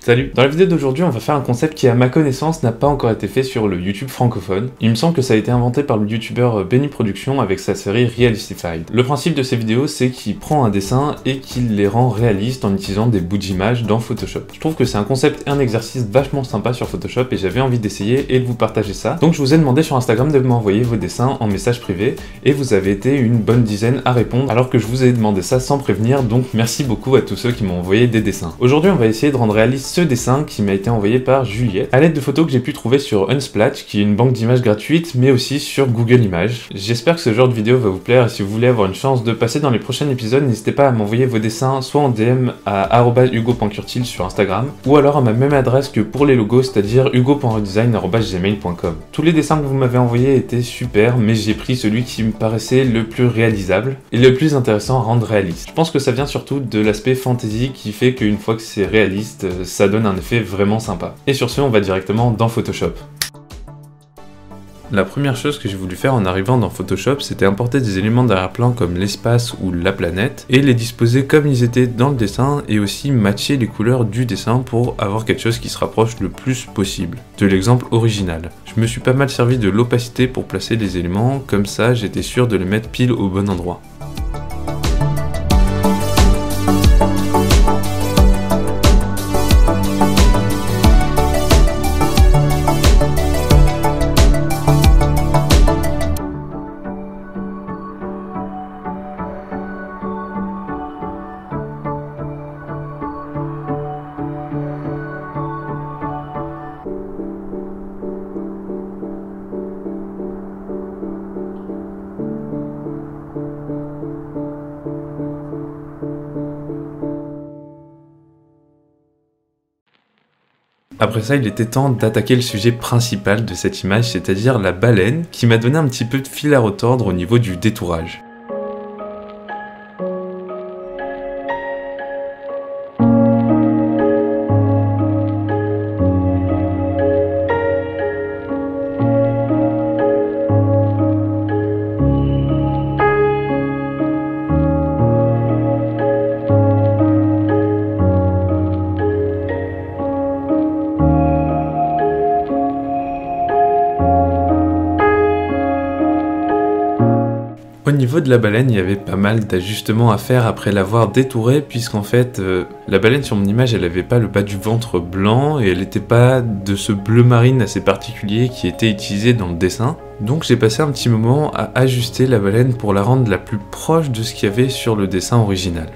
Salut! Dans la vidéo d'aujourd'hui, on va faire un concept qui, à ma connaissance, n'a pas encore été fait sur le YouTube francophone. Il me semble que ça a été inventé par le youtubeur Benny Production avec sa série Realistified. Le principe de ces vidéos, c'est qu'il prend un dessin et qu'il les rend réalistes en utilisant des bouts d'images dans Photoshop. Je trouve que c'est un concept et un exercice vachement sympa sur Photoshop et j'avais envie d'essayer et de vous partager ça. Donc je vous ai demandé sur Instagram de m'envoyer vos dessins en message privé et vous avez été une bonne dizaine à répondre alors que je vous ai demandé ça sans prévenir, donc merci beaucoup à tous ceux qui m'ont envoyé des dessins. Aujourd'hui, on va essayer de rendre réaliste ce dessin qui m'a été envoyé par Juliette à l'aide de photos que j'ai pu trouver sur Unsplash, qui est une banque d'images gratuite, mais aussi sur Google Images. J'espère que ce genre de vidéo va vous plaire et si vous voulez avoir une chance de passer dans les prochains épisodes, n'hésitez pas à m'envoyer vos dessins soit en DM à @hugo.curtil sur Instagram ou alors à ma même adresse que pour les logos, c'est-à-dire hugo.redesign@gmail.com. Tous les dessins que vous m'avez envoyés étaient super, mais j'ai pris celui qui me paraissait le plus réalisable et le plus intéressant à rendre réaliste. Je pense que ça vient surtout de l'aspect fantasy qui fait qu'une fois que c'est réaliste, ça donne un effet vraiment sympa. Et sur ce, on va directement dans Photoshop. La première chose que j'ai voulu faire en arrivant dans Photoshop, c'était importer des éléments d'arrière-plan comme l'espace ou la planète et les disposer comme ils étaient dans le dessin et aussi matcher les couleurs du dessin pour avoir quelque chose qui se rapproche le plus possible de l'exemple original. Je me suis pas mal servi de l'opacité pour placer les éléments, comme ça j'étais sûr de les mettre pile au bon endroit. Après ça, il était temps d'attaquer le sujet principal de cette image, c'est-à-dire la baleine, qui m'a donné un petit peu de fil à retordre au niveau du détourage. Au niveau de la baleine, il y avait pas mal d'ajustements à faire après l'avoir détourée, puisqu'en fait, la baleine sur mon image, elle avait pas le bas du ventre blanc, et elle était pas de ce bleu marine assez particulier qui était utilisé dans le dessin. Donc j'ai passé un petit moment à ajuster la baleine pour la rendre la plus proche de ce qu'il y avait sur le dessin original.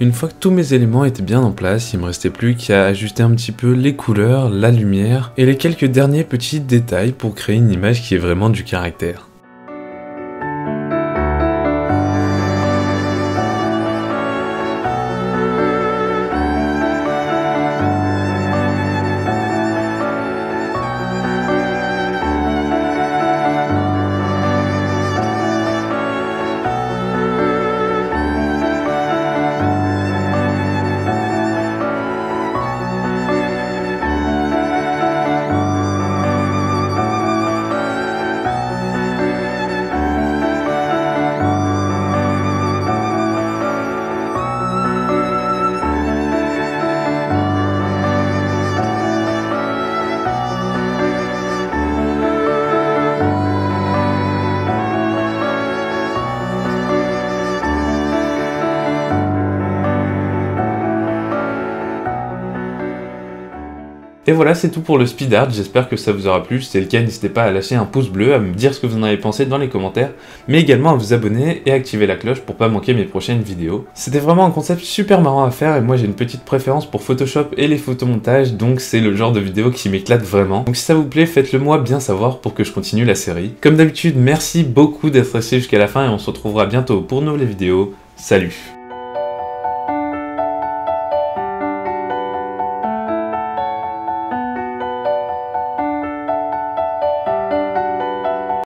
Une fois que tous mes éléments étaient bien en place, il me restait plus qu'à ajuster un petit peu les couleurs, la lumière et les quelques derniers petits détails pour créer une image qui ait vraiment du caractère. Et voilà, c'est tout pour le speed art, j'espère que ça vous aura plu. Si c'est le cas, n'hésitez pas à lâcher un pouce bleu, à me dire ce que vous en avez pensé dans les commentaires, mais également à vous abonner et activer la cloche pour pas manquer mes prochaines vidéos. C'était vraiment un concept super marrant à faire et moi j'ai une petite préférence pour Photoshop et les photomontages, donc c'est le genre de vidéo qui m'éclate vraiment. Donc si ça vous plaît, faites-le moi bien savoir pour que je continue la série. Comme d'habitude, merci beaucoup d'être resté jusqu'à la fin et on se retrouvera bientôt pour de nouvelles vidéos. Salut!